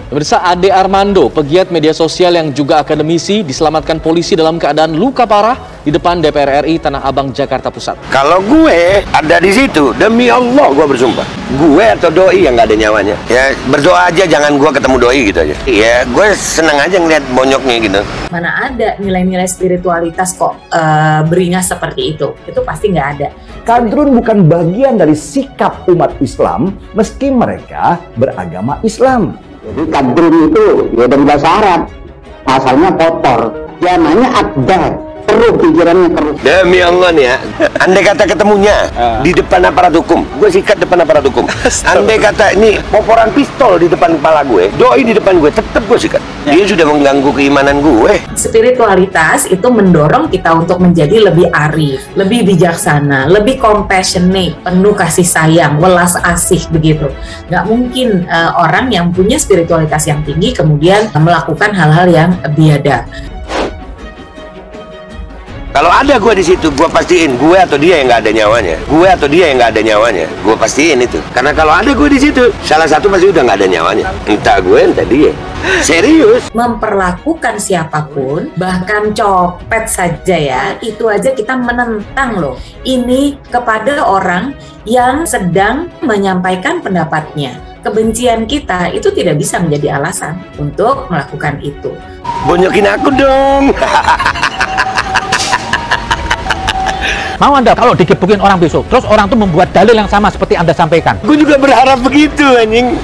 Pemirsa, Ade Armando, pegiat media sosial yang juga akademisi, diselamatkan polisi dalam keadaan luka parah di depan DPR RI Tanah Abang, Jakarta Pusat. Kalau gue ada di situ, demi Allah gue bersumpah, gue atau doi yang nggak ada nyawanya. Ya berdoa aja, jangan gue ketemu doi gitu aja. Ya gue seneng aja ngeliat bonyoknya gitu. Mana ada nilai-nilai spiritualitas kok beringas seperti itu pasti nggak ada. Kadrun bukan bagian dari sikap umat Islam meski mereka beragama Islam. Jadi kadrun itu ya dari bahasa Arab, asalnya kotor, namanya akbar, keruh pikirannya keruh. Demi Allah nih ya, andai kata ketemunya di depan aparat hukum, gue sikat depan aparat hukum. Andai kata ini poporan pistol di depan kepala gue, doi di depan gue, tetep gue sikat. Dia sudah mengganggu keimanan gue. Spiritualitas itu mendorong kita untuk menjadi lebih arif, lebih bijaksana, lebih compassionate, penuh kasih sayang, welas asih begitu. Nggak mungkin orang yang punya spiritualitas yang tinggi kemudian melakukan hal-hal yang biadab. Kalau ada gue di situ, gue pastiin gue atau dia yang nggak ada nyawanya. Gue atau dia yang nggak ada nyawanya. Gue pastiin itu. Karena kalau ada gue di situ, salah satu pasti udah nggak ada nyawanya. Entah gue, entah dia. Serius. Memperlakukan siapapun, bahkan copet saja ya, itu aja kita menentang loh. Ini kepada orang yang sedang menyampaikan pendapatnya. Kebencian kita itu tidak bisa menjadi alasan untuk melakukan itu. Bonyokin aku dong. Mau Anda kalau digebukin orang besok, terus orang itu membuat dalil yang sama seperti Anda sampaikan? Gue juga berharap begitu, anjing.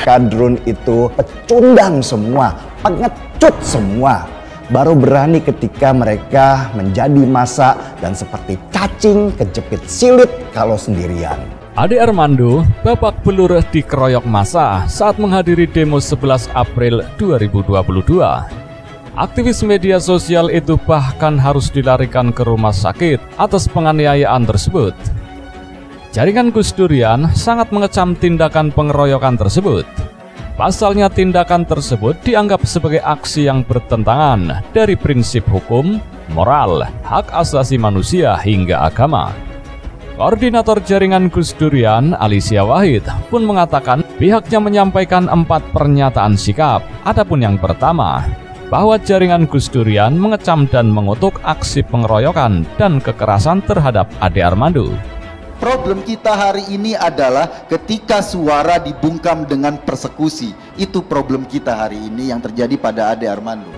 Kadrun itu pecundang semua, pengecut semua. Baru berani ketika mereka menjadi massa dan seperti cacing kejepit silit kalau sendirian. Ade Armando babak belur dikeroyok massa saat menghadiri demo 11 April 2022. Aktivis media sosial itu bahkan harus dilarikan ke rumah sakit atas penganiayaan tersebut. Jaringan Gus Durian sangat mengecam tindakan pengeroyokan tersebut. Pasalnya tindakan tersebut dianggap sebagai aksi yang bertentangan dari prinsip hukum, moral, hak asasi manusia hingga agama. Koordinator jaringan Gus Durian, Alicia Wahid, pun mengatakan pihaknya menyampaikan 4 pernyataan sikap. Adapun yang pertama, bahwa jaringan Gus Durian mengecam dan mengutuk aksi pengeroyokan dan kekerasan terhadap Ade Armando. Problem kita hari ini adalah ketika suara dibungkam dengan persekusi. Itu problem kita hari ini yang terjadi pada Ade Armando.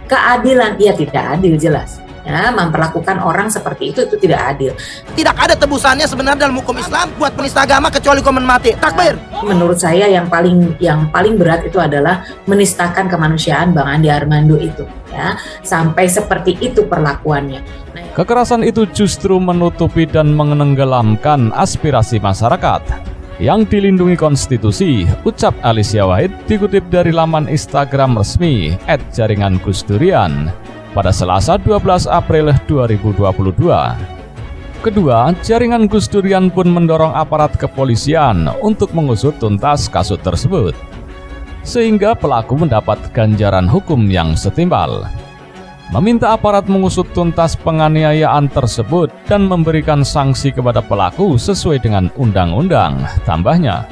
Keadilan, ya tidak adil jelas. Ya, memperlakukan orang seperti itu tidak adil. Tidak ada tebusannya sebenarnya dalam hukum Islam buat penista agama kecuali hukuman mati. Takbir. Menurut saya yang paling berat itu adalah menistakan kemanusiaan Bang Ade Armando itu, ya, sampai seperti itu perlakuannya. Kekerasan itu justru menutupi dan menenggelamkan aspirasi masyarakat yang dilindungi konstitusi, ucap Alicia Wahid dikutip dari laman Instagram resmi @jaringan-Gusdurian pada Selasa 12 April 2022. Kedua, jaringan Gus Durian pun mendorong aparat kepolisian untuk mengusut tuntas kasus tersebut, sehingga pelaku mendapat ganjaran hukum yang setimpal. Meminta aparat mengusut tuntas penganiayaan tersebut dan memberikan sanksi kepada pelaku sesuai dengan undang-undang, tambahnya.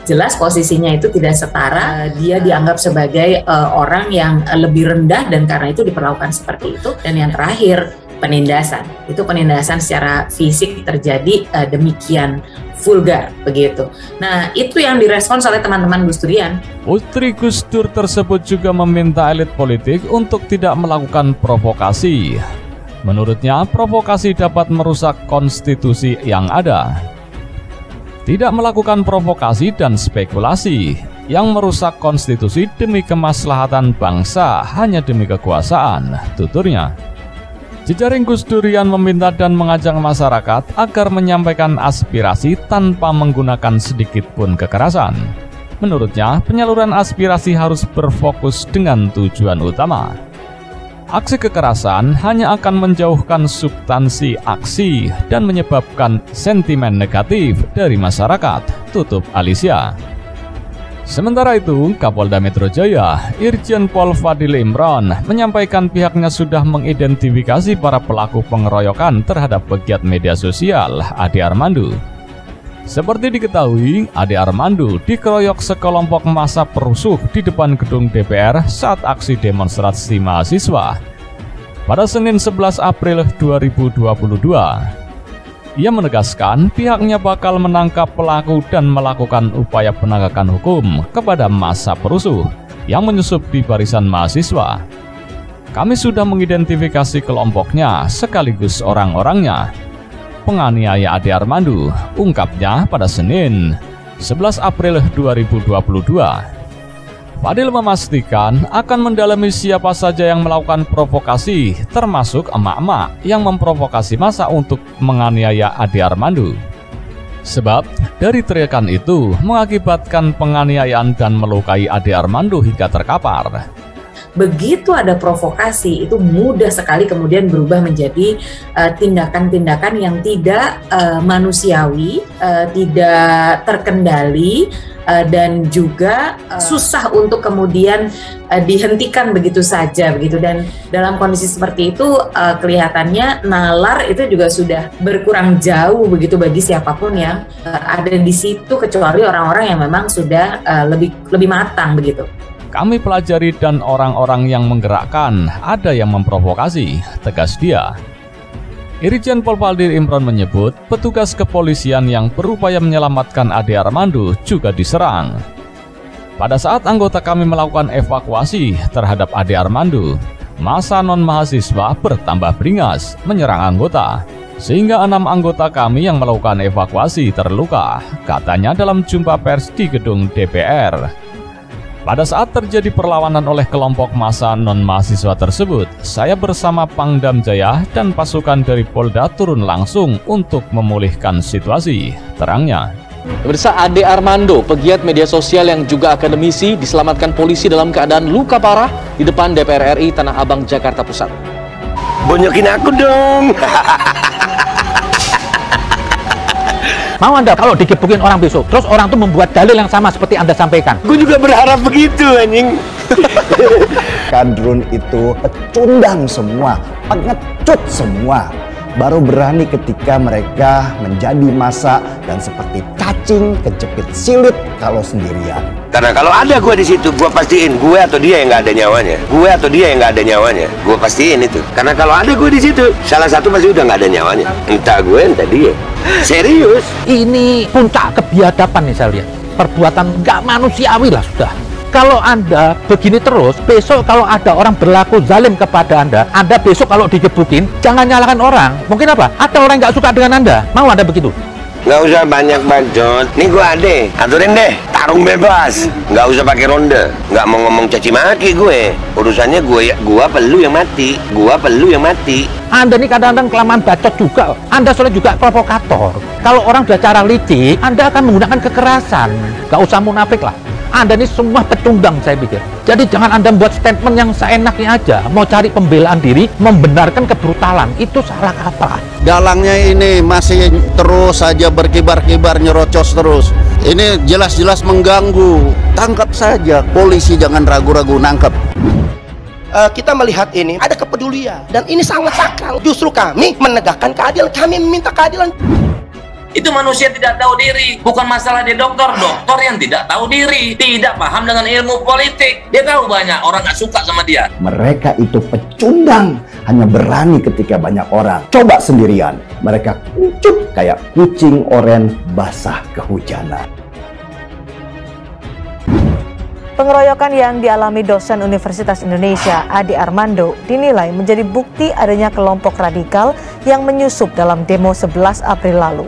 Jelas posisinya itu tidak setara, dia dianggap sebagai orang yang lebih rendah dan karena itu diperlakukan seperti itu. Dan yang terakhir, penindasan. Itu penindasan secara fisik terjadi demikian vulgar begitu. Nah, itu yang direspons oleh teman-teman Gus Durian. Putri Gus Dur tersebut juga meminta elit politik untuk tidak melakukan provokasi. Menurutnya, provokasi dapat merusak konstitusi yang ada. Tidak melakukan provokasi dan spekulasi yang merusak konstitusi demi kemaslahatan bangsa hanya demi kekuasaan, tuturnya. Jejaring Gus Durian meminta dan mengajak masyarakat agar menyampaikan aspirasi tanpa menggunakan sedikit pun kekerasan. Menurutnya, penyaluran aspirasi harus berfokus dengan tujuan utama. Aksi kekerasan hanya akan menjauhkan substansi aksi dan menyebabkan sentimen negatif dari masyarakat, tutup Alicia. Sementara itu, Kapolda Metro Jaya, Irjen Pol Fadil Imron, menyampaikan pihaknya sudah mengidentifikasi para pelaku pengeroyokan terhadap pegiat media sosial Ade Armando. Seperti diketahui, Ade Armando dikeroyok sekelompok massa perusuh di depan gedung DPR saat aksi demonstrasi mahasiswa pada Senin 11 April 2022. Ia menegaskan pihaknya bakal menangkap pelaku dan melakukan upaya penegakan hukum kepada massa perusuh yang menyusup di barisan mahasiswa. Kami sudah mengidentifikasi kelompoknya sekaligus orang-orangnya. Penganiaya Ade Armando, ungkapnya pada Senin 11 April 2022. Fadil memastikan akan mendalami siapa saja yang melakukan provokasi, termasuk emak-emak yang memprovokasi massa untuk menganiaya Ade Armando. Sebab dari teriakan itu mengakibatkan penganiayaan dan melukai Ade Armando hingga terkapar. Begitu ada provokasi, itu mudah sekali kemudian berubah menjadi tindakan-tindakan yang tidak manusiawi, tidak terkendali, dan juga susah untuk kemudian dihentikan begitu saja begitu. Dan dalam kondisi seperti itu kelihatannya nalar itu juga sudah berkurang jauh begitu bagi siapapun yang ada di situ, kecuali orang-orang yang memang sudah lebih matang begitu. Kami pelajari dan orang-orang yang menggerakkan, ada yang memprovokasi, tegas dia. Irjen Pol Faldir Imron menyebut petugas kepolisian yang berupaya menyelamatkan Ade Armando juga diserang. Pada saat anggota kami melakukan evakuasi terhadap Ade Armando, massa non-mahasiswa bertambah beringas menyerang anggota, sehingga 6 anggota kami yang melakukan evakuasi terluka, katanya dalam jumpa pers di gedung DPR. Pada saat terjadi perlawanan oleh kelompok massa non-mahasiswa tersebut, saya bersama Pangdam Jaya dan pasukan dari Polda turun langsung untuk memulihkan situasi, terangnya. Pemirsa, Ade Armando, pegiat media sosial yang juga akademisi, diselamatkan polisi dalam keadaan luka parah di depan DPR RI Tanah Abang, Jakarta Pusat. Bonyokin aku dong. Mau Anda kalau digebukin orang besok, terus orang itu membuat dalil yang sama seperti Anda sampaikan? Gue juga berharap begitu, anjing. Kadrun itu pecundang semua, pengecut semua. Baru berani ketika mereka menjadi massa dan seperti cacing kejepit silit kalau sendirian. Karena kalau ada gue di situ, gue pastiin gue atau dia yang nggak ada nyawanya. Gue atau dia yang nggak ada nyawanya. Gue pastiin itu. Karena kalau ada gue di situ, salah satu pasti udah nggak ada nyawanya. Entah gue, entah dia. Serius. Ini puncak kebiadaban nih saya lihat. Perbuatan nggak manusiawi lah sudah. Kalau Anda begini terus, besok kalau ada orang berlaku zalim kepada Anda besok kalau digebukin, jangan nyalahkan orang. Mungkin apa? Ada orang yang nggak suka dengan Anda. Mau Anda begitu? Nggak usah banyak bacot. Nih gue Ade, aturin deh. Tarung bebas. Nggak usah pakai ronde. Nggak mau ngomong caci maki gue. Urusannya gue perlu yang mati. Gue perlu yang mati. Anda ini kadang-kadang kelamaan bacot juga. Anda soalnya juga provokator. Kalau orang sudah cara licik, Anda akan menggunakan kekerasan. Nggak usah munafik lah. Anda ini semua pecundang saya pikir. Jadi jangan Anda buat statement yang seenaknya aja. Mau cari pembelaan diri, membenarkan kebrutalan. Itu salah kaprah. Dalangnya ini masih terus saja berkibar-kibar, nyerocos terus. Ini jelas-jelas mengganggu. Tangkap saja. Polisi jangan ragu-ragu nangkep. Kita melihat ini ada kepedulian. Dan ini sangat sakral. Justru kami menegakkan keadilan. Kami meminta keadilan. Itu manusia tidak tahu diri, bukan masalah dia dokter yang tidak tahu diri, tidak paham dengan ilmu politik. Dia tahu banyak orang gak suka sama dia. Mereka itu pecundang, hanya berani ketika banyak orang. Coba sendirian, mereka kucut kayak kucing oren basah kehujanan. Pengeroyokan yang dialami dosen Universitas Indonesia, Ade Armando, dinilai menjadi bukti adanya kelompok radikal yang menyusup dalam demo 11 April lalu.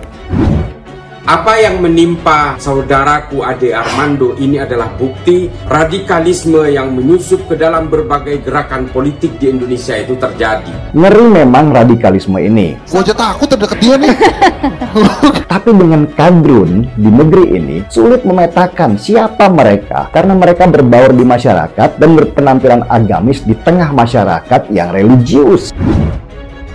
Apa yang menimpa saudaraku Ade Armando ini adalah bukti radikalisme yang menyusup ke dalam berbagai gerakan politik di Indonesia itu terjadi. Ngeri memang radikalisme ini. Gua aja takut terdekat dia nih. Tapi dengan kadrun di negeri ini sulit memetakan siapa mereka karena mereka berbaur di masyarakat dan berpenampilan agamis di tengah masyarakat yang religius.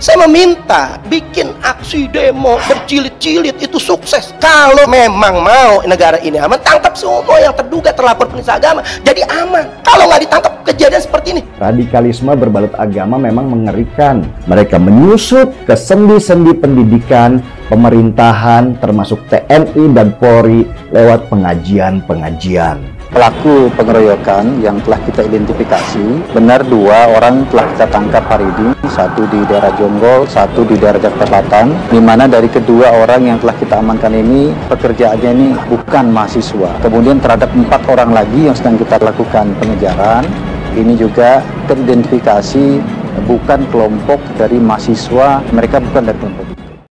Saya meminta bikin aksi demo berjilid-jilid itu sukses. Kalau memang mau negara ini aman, tangkap semua yang terduga terlapor penista agama, jadi aman. Kalau nggak ditangkap, kejadian seperti ini. Radikalisme berbalut agama memang mengerikan. Mereka menyusup ke sendi-sendi pendidikan, pemerintahan, termasuk TNI dan Polri lewat pengajian-pengajian. Pelaku pengeroyokan yang telah kita identifikasi, benar 2 orang telah kita tangkap hari ini, 1 di daerah Jonggol, 1 di daerah Jakarta Selatan, di mana dari kedua orang yang telah kita amankan ini, pekerjaannya ini bukan mahasiswa. Kemudian terhadap 4 orang lagi yang sedang kita lakukan pengejaran, ini juga teridentifikasi bukan kelompok dari mahasiswa, mereka bukan dari kelompok.